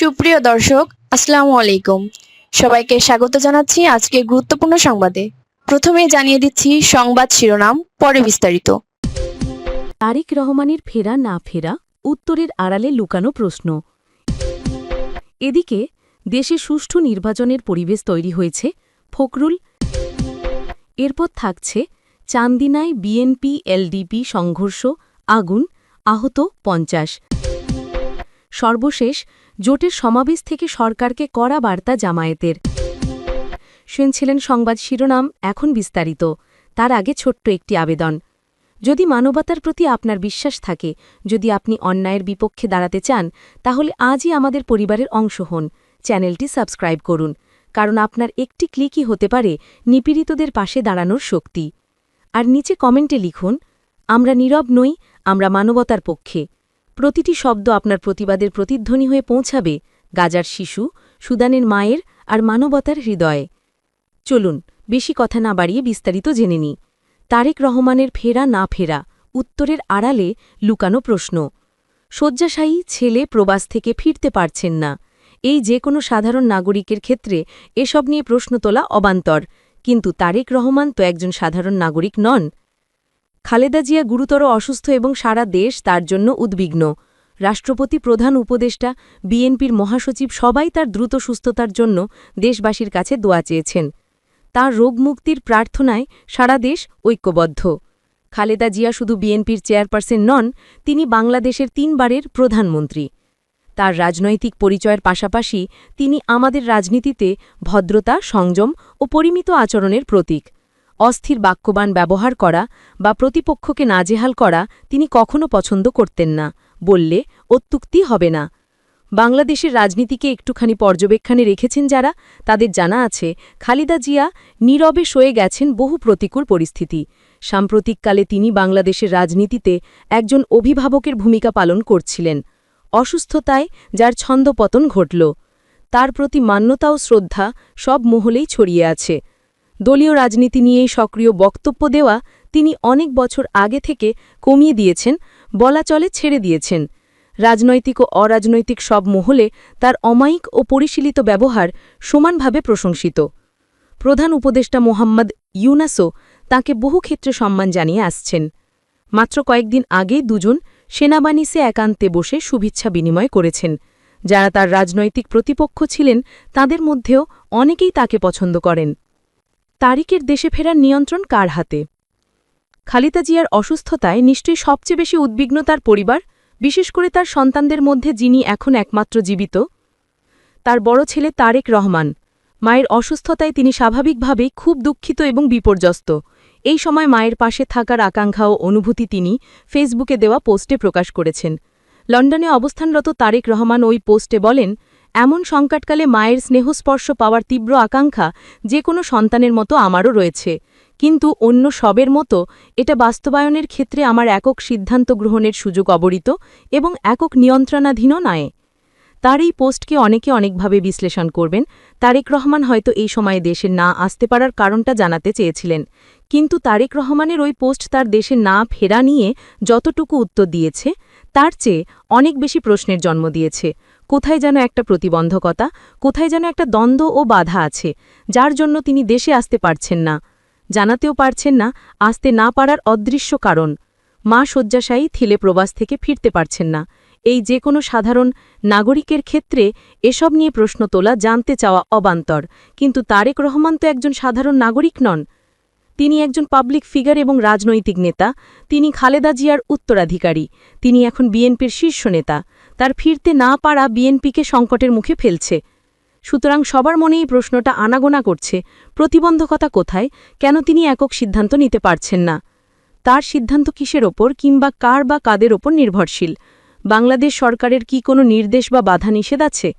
সুপ্রিয় দর্শক, আসসালামু আলাইকুম। সবাইকে স্বাগত জানাচ্ছি আজকে গুরুত্বপূর্ণ সংবাদে। প্রথমেই জানিয়ে দিচ্ছি সংবাদ শিরোনাম, পরে বিস্তারিত। তারেক রহমানের ফেরা না ফেরা, উত্তরের আড়ালে লুকানো প্রশ্ন। এদিকে দেশে সুষ্ঠু নির্বাচনের পরিবেশ তৈরি হয়েছে, ফখরুল। এরপর থাকছে চান্দিনায় বিএনপি এলডিপি সংঘর্ষ, আগুন, আহত ৫০। সর্বশেষ জোটের সমাবেশ থেকে সরকারকে কড়া বার্তা জামায়াতের। শুনছিলেন সংবাদ শিরোনাম, এখন বিস্তারিত। তার আগে ছোট্ট একটি আবেদন। যদি মানবতার প্রতি আপনার বিশ্বাস থাকে, যদি আপনি অন্যায়ের বিপক্ষে দাঁড়াতে চান, তাহলে আজই আমাদের পরিবারের অংশ হন। চ্যানেলটি সাবস্ক্রাইব করুন, কারণ আপনার একটি ক্লিকই হতে পারে নিপীড়িতদের পাশে দাঁড়ানোর শক্তি। আর নিচে কমেন্টে লিখুন, আমরা নীরব নই, আমরা মানবতার পক্ষে। প্রতিটি শব্দ আপনার প্রতিবাদের প্রতিধ্বনি হয়ে পৌঁছাবে গাজার শিশু, সুদানের মায়ের আর মানবতার হৃদয়ে। চলুন বেশি কথা না বাড়িয়ে বিস্তারিত জেনে নিই। তারেক রহমানের ফেরা না ফেরা, উত্তরের আড়ালে লুকানো প্রশ্ন। শয্যাশায়ী ছেলে প্রবাস থেকে ফিরতে পারছেন না। এই যে কোনো সাধারণ নাগরিকের ক্ষেত্রে এসব নিয়ে প্রশ্ন তোলা অবান্তর, কিন্তু তারেক রহমান তো একজন সাধারণ নাগরিক নন। খালেদা জিয়া গুরুতর অসুস্থ এবং সারা দেশ তার জন্য উদ্বিগ্ন। রাষ্ট্রপতি, প্রধান উপদেষ্টা, বিএনপির মহাসচিব সবাই তার দ্রুত সুস্থতার জন্য দেশবাসীর কাছে দোয়া চেয়েছেন। তার রোগমুক্তির প্রার্থনায় সারা দেশ ঐক্যবদ্ধ। খালেদা জিয়া শুধু বিএনপির চেয়ারপারসন নন, তিনি বাংলাদেশের ৩ বারের প্রধানমন্ত্রী। তার রাজনৈতিক পরিচয়ের পাশাপাশি তিনি আমাদের রাজনীতিতে ভদ্রতা, সংযম ও পরিমিত আচরণের প্রতীক। অস্থির বাক্যবাণ ব্যবহার করা বা প্রতিপক্ষকে নাজেহাল করা তিনি কখনো পছন্দ করতেন না, বললে অত্যুক্তি হবে না। বাংলাদেশের রাজনীতিকে একটুখানি পর্যবেক্ষণে রেখেছেন যারা, তাদের জানা আছে খালেদা জিয়া নীরবে সয়ে গেছেন বহু প্রতিকূল পরিস্থিতি। সাম্প্রতিককালে তিনি বাংলাদেশের রাজনীতিতে একজন অভিভাবকের ভূমিকা পালন করছিলেন। অসুস্থতায় যার ছন্দপতন ঘটল, তার প্রতি মান্যতা ও শ্রদ্ধা সব মহলেই ছড়িয়ে আছে। দলীয় রাজনীতি নিয়েই সক্রিয় বক্তব্য দেওয়া তিনি অনেক বছর আগে থেকে কমিয়ে দিয়েছেন, বলা চলে ছেড়ে দিয়েছেন। রাজনৈতিক ও অরাজনৈতিক সব মহলে তার অমায়িক ও পরিশীলিত ব্যবহার সমানভাবে প্রশংসিত। প্রধান উপদেষ্টা মোহাম্মদ ইউনাসও তাঁকে বহু ক্ষেত্রে সম্মান জানিয়ে আসছেন। মাত্র কয়েকদিন আগেই দুজন সেনাবাহিনীতে একান্তে বসে শুভেচ্ছা বিনিময় করেছেন। যারা তার রাজনৈতিক প্রতিপক্ষ ছিলেন, তাদের মধ্যেও অনেকেই তাকে পছন্দ করেন। তারেকের দেশে ফেরার নিয়ন্ত্রণ কার হাতে? খালেদা জিয়ার অসুস্থতায় নিশ্চয়ই সবচেয়ে বেশি উদ্বিগ্ন তার পরিবার, বিশেষ করে তার সন্তানদের মধ্যে যিনি এখন একমাত্র জীবিত, তার বড় ছেলে তারেক রহমান। মায়ের অসুস্থতায় তিনি স্বাভাবিকভাবেই খুব দুঃখিত এবং বিপর্যস্ত। এই সময় মায়ের পাশে থাকার আকাঙ্ক্ষা ও অনুভূতি তিনি ফেসবুকে দেওয়া পোস্টে প্রকাশ করেছেন। লন্ডনে অবস্থানরত তারেক রহমান ওই পোস্টে বলেন, এমন সংকটকালে মায়ের স্নেহস্পর্শ পাওয়ার তীব্র আকাঙ্ক্ষা যে কোনো সন্তানের মতো আমারও রয়েছে, কিন্তু অন্য সবের মতো এটা বাস্তবায়নের ক্ষেত্রে আমার একক সিদ্ধান্ত গ্রহণের সুযোগ অবরিত এবং একক নিয়ন্ত্রণাধীন নয়। তার এই পোস্টকে অনেকে অনেকভাবে বিশ্লেষণ করবেন। তারেক রহমান হয়তো এই সময়ে দেশে না আসতে পারার কারণটা জানাতে চেয়েছিলেন, কিন্তু তারেক রহমানের ওই পোস্ট তার দেশে না ফেরা নিয়ে যতটুকু উত্তর দিয়েছে, তার চেয়ে অনেক বেশি প্রশ্নের জন্ম দিয়েছে। কোথায় যেন একটা প্রতিবন্ধকতা, কোথায় যেন একটা দ্বন্দ্ব ও বাধা আছে, যার জন্য তিনি দেশে আসতে পারছেন না, জানাতেও পারছেন না আসতে না পারার অদৃশ্য কারণ। মা শয্যাশায়ী, ছেলে প্রবাস থেকে ফিরতে পারছেন না। এই যে কোনো সাধারণ নাগরিকের ক্ষেত্রে এসব নিয়ে প্রশ্ন তোলা, জানতে চাওয়া অবান্তর, কিন্তু তারেক রহমান তো একজন সাধারণ নাগরিক নন। তিনি একজন পাবলিক ফিগার এবং রাজনৈতিক নেতা। তিনি খালেদা জিয়ার উত্তরাধিকারী। তিনি এখন বিএনপির শীর্ষ নেতা। তার ফিরতে না পারা বিএনপিকে সংকটের মুখে ফেলছে। সুতরাং সবার মনেই প্রশ্নটা আনাগোনা করছে, প্রতিবন্ধকতা কোথায়, কেন তিনি একক সিদ্ধান্ত নিতে পারছেন না? তার সিদ্ধান্ত কিসের ওপর কিংবা কার বা কাদের ওপর নির্ভরশীল? বাংলাদেশ সরকারের কি কোনো নির্দেশ বা বাধা নিষেধ আছে?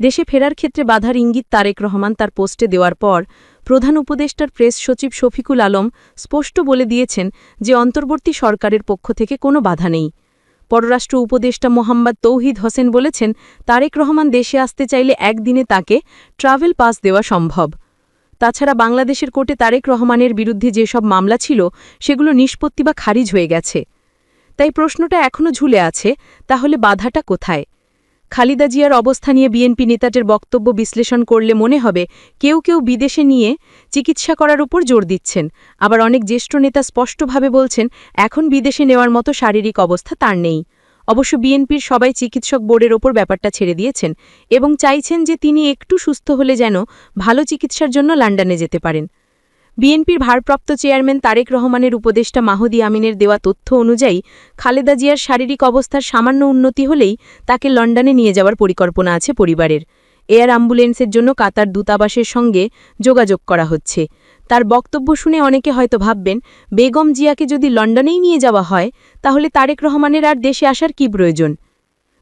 দেশে ফেরার ক্ষেত্রে বাধার ইঙ্গিত তারেক রহমান তার পোস্টে দেওয়ার পর প্রধান উপদেষ্টার প্রেস সচিব শফিকুল আলম স্পষ্ট বলে দিয়েছেন যে অন্তর্বর্তী সরকারের পক্ষ থেকে কোনো বাধা নেই। পররাষ্ট্র উপদেষ্টা মোহাম্মদ তৌহিদ হোসেন বলেছেন, তারেক রহমান দেশে আসতে চাইলে একদিনে তাকে ট্রাভেল পাস দেওয়া সম্ভব। তাছাড়া বাংলাদেশের কোর্টে তারেক রহমানের বিরুদ্ধে যেসব মামলা ছিল, সেগুলো নিষ্পত্তি বা খারিজ হয়ে গেছে। তাই প্রশ্নটা এখনও ঝুলে আছে, তাহলে বাধাটা কোথায়? খালেদা জিয়ার অবস্থা নিয়ে বিএনপি নেতাদের বক্তব্য বিশ্লেষণ করলে মনে হবে কেউ কেউ বিদেশে নিয়ে চিকিৎসা করার উপর জোর দিচ্ছেন, আবার অনেক জ্যেষ্ঠ নেতা স্পষ্টভাবে বলছেন এখন বিদেশে নেওয়ার মতো শারীরিক অবস্থা তার নেই। অবশ্য বিএনপির সবাই চিকিৎসক বোর্ডের ওপর ব্যাপারটা ছেড়ে দিয়েছেন এবং চাইছেন যে তিনি একটু সুস্থ হলে যেন ভালো চিকিৎসার জন্য লন্ডনে যেতে পারেন। বিএনপির ভারপ্রাপ্ত চেয়ারম্যান তারেক রহমানের উপদেষ্টা মাহদি আমিনের দেওয়া তথ্য অনুযায়ী খালেদা জিয়ার শারীরিক অবস্থার সামান্য উন্নতি হলেই তাকে লন্ডনে নিয়ে যাওয়ার পরিকল্পনা আছে পরিবারের। এয়ার অ্যাম্বুলেন্সের জন্য কাতার দূতাবাসের সঙ্গে যোগাযোগ করা হচ্ছে। তার বক্তব্য শুনে অনেকে হয়তো ভাববেন বেগম জিয়াকে যদি লন্ডনেই নিয়ে যাওয়া হয় তাহলে তারেক রহমানের আর দেশে আসার কী প্রয়োজন।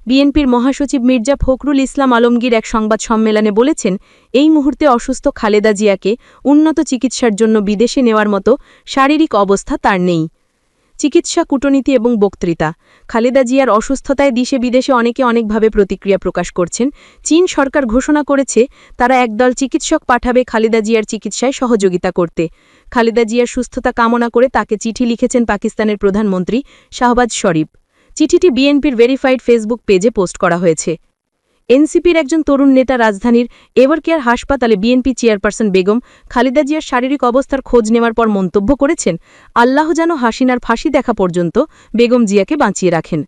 বিএনপির মহাসচিব মির্জা ফখরুল ইসলাম আলমগীর এক সংবাদ সম্মেলনে বলেছেন এই মুহূর্তে অসুস্থ খালেদা জিয়াকে উন্নত চিকিৎসার জন্য বিদেশে নেওয়ার মতো শারীরিক অবস্থা তার নেই। চিকিৎসা, কূটনীতি এবং বক্তৃতা। খালেদা জিয়ার অসুস্থতায় দেশে বিদেশে অনেকে অনেকভাবে প্রতিক্রিয়া প্রকাশ করছেন। চীন সরকার ঘোষণা করেছে তারা একদল চিকিৎসক পাঠাবে খালেদা জিয়ার চিকিৎসায় সহযোগিতা করতে। খালেদা জিয়ার সুস্থতা কামনা করে তাকে চিঠি লিখেছেন পাকিস্তানের প্রধানমন্ত্রী শাহবাজ শরীফ। চিঠিটি বিএনপির ভেরিফাইড ফেসবুক পেজে পোস্ট করা হয়েছে। এনসিপির একজন তরুণ নেতা রাজধানীর এভারকেয়ার হাসপাতালে বিএনপি চেয়ারপারসন বেগম খালেদা জিয়ার শারীরিক অবস্থার খোঁজ নেওয়ার পর মন্তব্য করেছেন আল্লাহ যেন হাসিনার ফাঁসি দেখা পর্যন্ত বেগম জিয়াকে বাঁচিয়ে রাখেন।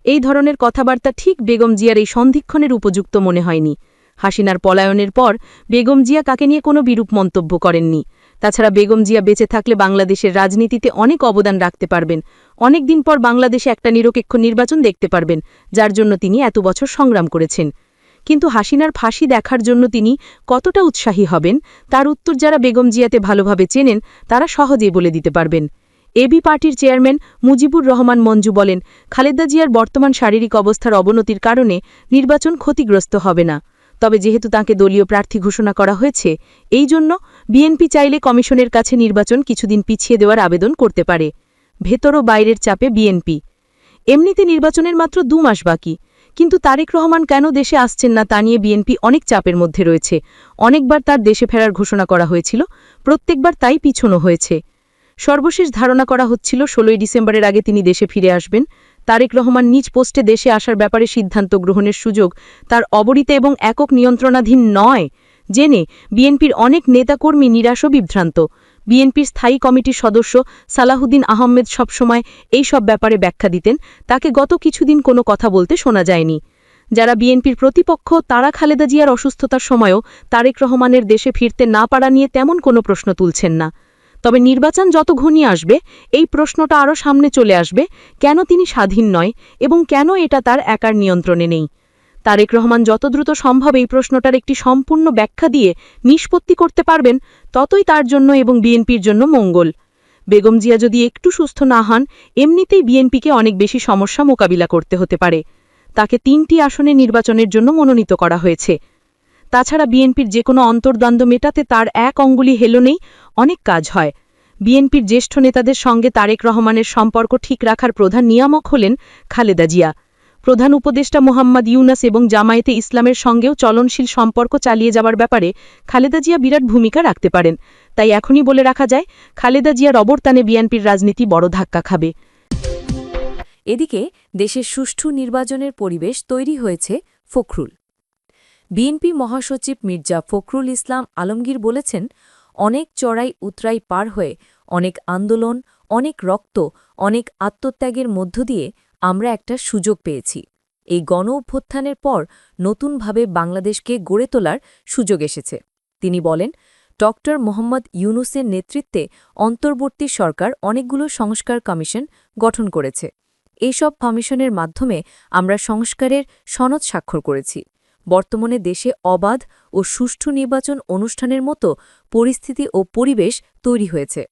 এই ধরনের কথাবার্তা ঠিক বেগম জিয়ার এই সন্ধিক্ষণের উপযুক্ত মনে হয়নি। হাসিনার পলায়নের পর বেগম জিয়া কাকে নিয়ে কোনো বিরূপ মন্তব্য করেননি। তাছাড়া বেগম জিয়া বেঁচে থাকলে বাংলাদেশের রাজনীতিতে অনেক অবদান রাখতে পারবেন। অনেক দিন পর বাংলাদেশে একটা নিরপেক্ষ নির্বাচন দেখতে পারবেন, যার জন্য তিনি এত বছর সংগ্রাম করেছেন। কিন্তু হাসিনার ফাঁসি দেখার জন্য তিনি কতটা উৎসাহী হবেন তার উত্তর যারা বেগম জিয়াতে ভালোভাবে চেনেন তারা সহজেই বলে দিতে পারবেন। এবি পার্টির চেয়ারম্যান মুজিবুর রহমান মঞ্জু বলেন খালেদা জিয়ার বর্তমান শারীরিক অবস্থার অবনতির কারণে নির্বাচন ক্ষতিগ্রস্ত হবে না। তবে যেহেতু তাকে দলীয় প্রার্থী ঘোষণা করা হয়েছে, এই জন্য বিএনপি চাইলে কমিশনের কাছে নির্বাচন কিছুদিন পিছিয়ে দেওয়ার আবেদন করতে পারে। ভেতর ও বাইরের চাপে বিএনপি। এমনিতে নির্বাচনের মাত্র 2 মাস বাকি, কিন্তু তারেক রহমান কেন দেশে আসছেন না তা নিয়ে বিএনপি অনেক চাপের মধ্যে রয়েছে। অনেকবার তার দেশে ফেরার ঘোষণা করা হয়েছিল, প্রত্যেকবার তাই পিছনো হয়েছে। সর্বশেষ ধারণা করা হচ্ছিল 16 ডিসেম্বরের আগে তিনি দেশে ফিরে আসবেন। তারেক রহমান নিজ পোস্টে দেশে আসার ব্যাপারে সিদ্ধান্ত গ্রহণের সুযোগ তার অবরিতে এবং একক নিয়ন্ত্রণাধীন নয় জেনে বিএনপির অনেক নেতাকর্মী নিরাশ ও বিভ্রান্ত। বিএনপির স্থায়ী কমিটির সদস্য সালাহুদ্দিন আহমেদ সবসময় এই সব ব্যাপারে ব্যাখ্যা দিতেন, তাকে গত কিছুদিন কোনো কথা বলতে শোনা যায়নি। যারা বিএনপির প্রতিপক্ষ তারা খালেদা জিয়ার অসুস্থতার সময়ও তারেক রহমানের দেশে ফিরতে না পারা নিয়ে তেমন কোনো প্রশ্ন তুলছেন না। তবে নির্বাচন যত ঘনিয়ে আসবে এই প্রশ্নটা আরও সামনে চলে আসবে, কেন তিনি স্বাধীন নয় এবং কেন এটা তার একার নিয়ন্ত্রণে নেই। তারেক রহমান যত দ্রুত সম্ভব এই প্রশ্নটার একটি সম্পূর্ণ ব্যাখ্যা দিয়ে নিষ্পত্তি করতে পারবেন ততই তার জন্য এবং বিএনপির জন্য মঙ্গল। বেগম জিয়া যদি একটু সুস্থ না হন এমনিতেই বিএনপিকে অনেক বেশি সমস্যা মোকাবিলা করতে হতে পারে। তাকে 3টি আসনে নির্বাচনের জন্য মনোনীত করা হয়েছে। তাছাড়া বিএনপির যে কোনো অন্তর্দ্বন্দ্ব মেটাতে তার এক অঙ্গুলি হেলনেই অনেক কাজ হয়। বিএনপির জ্যেষ্ঠ নেতাদের সঙ্গে তারেক রহমানের সম্পর্ক ঠিক রাখার প্রধান নিয়ামক হলেন খালেদা জিয়া। প্রধান উপদেষ্টা মোহাম্মদ ইউনাস এবং জামায়াতে ইসলামের সঙ্গেও চলনশীল সম্পর্ক চালিয়ে যাওয়ার ব্যাপারে খালেদা জিয়া বিরাট ভূমিকা রাখতে পারেন। তাই এখনই বলে রাখা যায় খালেদা জিয়ার অবর্তানে বিএনপির রাজনীতি বড় ধাক্কা খাবে। এদিকে দেশের সুষ্ঠু নির্বাচনের পরিবেশ তৈরি হয়েছে ফখরুল। বিএনপি মহাসচিব মির্জা ফখরুল ইসলাম আলমগীর বলেছেন অনেক চড়াই উতরাই পার হয়ে অনেক আন্দোলন, অনেক রক্ত, অনেক আত্মত্যাগের মধ্য দিয়ে আমরা একটা সুযোগ পেয়েছি। এই গণ অভ্যুত্থানের পর নতুনভাবে বাংলাদেশকে গড়ে তোলার সুযোগ এসেছে। তিনি বলেন ড মোহাম্মদ ইউনূসের নেতৃত্বে অন্তর্বর্তী সরকার অনেকগুলো সংস্কার কমিশন গঠন করেছে। এইসব কমিশনের মাধ্যমে আমরা সংস্কারের সনদ স্বাক্ষর করেছি। বর্তমানে দেশে অবাধ ও সুষ্ঠু নির্বাচন অনুষ্ঠানের মতো পরিস্থিতি ও পরিবেশ তৈরি হয়েছে।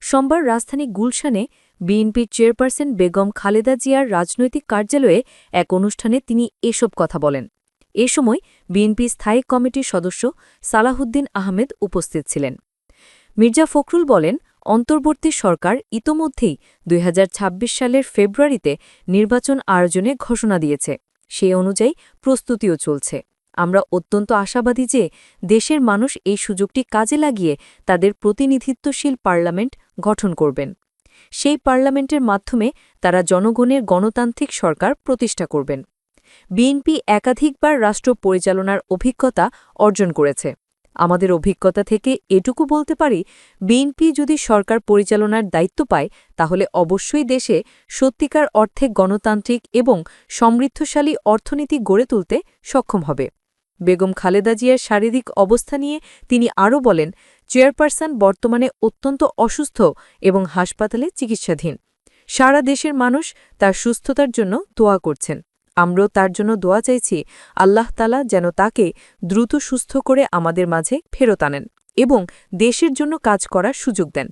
সোমবার রাজধানী গুলশানে বিএনপির চেয়ারপারসন বেগম খালেদা জিয়ার রাজনৈতিক কার্যালয়ে এক অনুষ্ঠানে তিনি এসব কথা বলেন। এ সময় বিএনপি স্থায়ী কমিটির সদস্য সালাহুদ্দিন আহমেদ উপস্থিত ছিলেন। মির্জা ফখরুল বলেন অন্তর্বর্তী সরকার ইতোমধ্যেই 2026 সালের ফেব্রুয়ারিতে নির্বাচন আয়োজনে ঘোষণা দিয়েছে। সেই অনুযায়ী প্রস্তুতিও চলছে। আমরা অত্যন্ত আশাবাদী যে দেশের মানুষ এই সুযোগটি কাজে লাগিয়ে তাদের প্রতিনিধিত্বশীল পার্লামেন্ট গঠন করবেন। সেই পার্লামেন্টের মাধ্যমে তারা জনগণের গণতান্ত্রিক সরকার প্রতিষ্ঠা করবেন। বিএনপি একাধিকবার রাষ্ট্র পরিচালনার অভিজ্ঞতা অর্জন করেছে। আমাদের অভিজ্ঞতা থেকে এটুকু বলতে পারি, বিএনপি যদি সরকার পরিচালনার দায়িত্ব পায় তাহলে অবশ্যই দেশে সত্যিকার অর্থে গণতান্ত্রিক এবং সমৃদ্ধশালী অর্থনীতি গড়ে তুলতে সক্ষম হবে। বেগম খালেদা জিয়ার শারীরিক অবস্থা নিয়ে তিনি আরও বলেন, চেয়ারপারসন বর্তমানে অত্যন্ত অসুস্থ এবং হাসপাতালে চিকিৎসাধীন। সারা দেশের মানুষ তার সুস্থতার জন্য দোয়া করছেন। আমরাও তার জন্য দোয়া চাইছি, আল্লাহ তাআলা যেন তাকে দ্রুত সুস্থ করে আমাদের মাঝে ফেরত আনেন এবং দেশের জন্য কাজ করার সুযোগ দেন।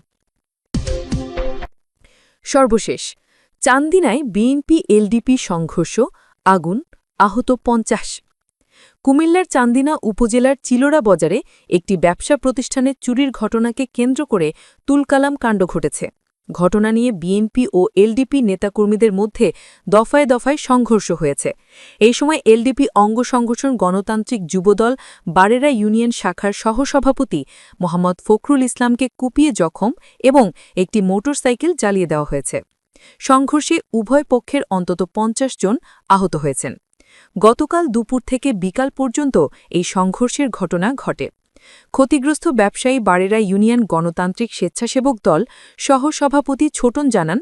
সর্বশেষ, চান্দিনায় বিএনপি-এলডিপি সংঘর্ষ, আগুন, আহত ৫০। কুমিল্লার চান্দিনা উপজেলার চিলোড়া বাজারে একটি ব্যবসা প্রতিষ্ঠানে চুরির ঘটনাকে কেন্দ্র করে তুলকালাম কাণ্ড ঘটেছে। ঘটনা নিয়ে বিএনপি ও এলডিপি নেতাকর্মীদের মধ্যে দফায় দফায় সংঘর্ষ হয়েছে। এই সময় এলডিপি অঙ্গ সংগঠন গণতান্ত্রিক যুবদল বারেরা ইউনিয়ন শাখার সহসভাপতি মোহাম্মদ ফখরুল ইসলামকে কুপিয়ে জখম এবং একটি মোটরসাইকেল জ্বালিয়ে দেওয়া হয়েছে। সংঘর্ষে উভয় পক্ষের অন্তত ৫০ জন আহত হয়েছেন। গতকাল দুপুর থেকে বিকাল পর্যন্ত এই সংঘর্ষের ঘটনা ঘটে। ক্ষতিগ্রস্ত ব্যবসায়ী বারেরা ইউনিয়ন গণতান্ত্রিক স্বেচ্ছাসেবক দল সহসভাপতি ছোটন জানান,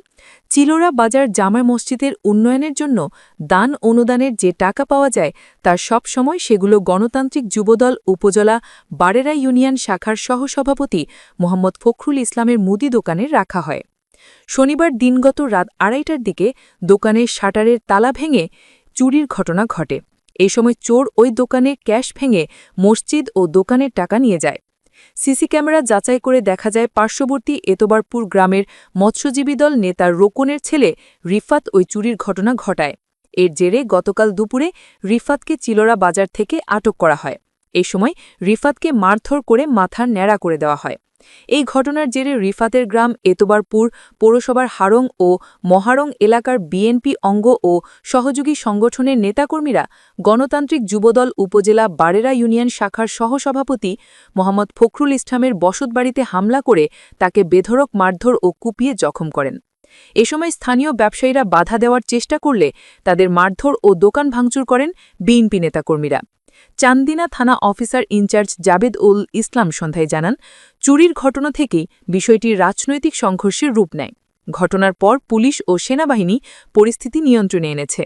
চিলোড়া বাজার জামা মসজিদের উন্নয়নের জন্য দান অনুদানের যে টাকা পাওয়া যায় তার সব সময় সেগুলো গণতান্ত্রিক যুবদল উপজেলা বারেরা ইউনিয়ন শাখার সহসভাপতি মোহাম্মদ ফখরুল ইসলামের মুদি দোকানে রাখা হয়। শনিবার দিনগত রাত ২:৩০টার দিকে দোকানের শাটারের তালা ভেঙে চুরির ঘটনা ঘটে। এ সময় চোর ওই দোকানে ক্যাশ ভেঙে মসজিদ ও দোকানের টাকা নিয়ে যায়। সিসি ক্যামেরা যাচাই করে দেখা যায় পার্শ্ববর্তী এতবারপুর গ্রামের মৎস্যজীবী দল নেতা রোকনের ছেলে রিফাত ওই চুরির ঘটনা ঘটায়। এর জেরে গতকাল দুপুরে রিফাতকে চিলোড়া বাজার থেকে আটক করা হয়। এই সময় রিফাতকে মারধর করে মাথার ন্যাড়া করে দেওয়া হয়। এই ঘটনার জেরে রিফাতের গ্রাম এতবারপুর পৌরসভার হারং ও মহারং এলাকার বিএনপি অঙ্গ ও সহযোগী সংগঠনের নেতাকর্মীরা গণতান্ত্রিক যুবদল উপজেলা বারেরা ইউনিয়ন শাখার সহসভাপতি মোহাম্মদ ফখরুল ইসলামের বসতবাড়িতে হামলা করে তাকে বেধড়ক মারধর ও কুপিয়ে জখম করেন। এ সময় স্থানীয় ব্যবসায়ীরা বাধা দেওয়ার চেষ্টা করলে তাদের মারধর ও দোকান ভাঙচুর করেন বিএনপি নেতাকর্মীরা। চান্দিনা থানা অফিসার ইনচার্জ জাবেদ উল ইসলাম সন্ধ্যায় জানান, চুরির ঘটনা থেকেই বিষয়টি রাজনৈতিক সংঘর্ষের রূপ নেয়। ঘটনার পর পুলিশ ও সেনাবাহিনী পরিস্থিতি নিয়ন্ত্রণে এনেছে।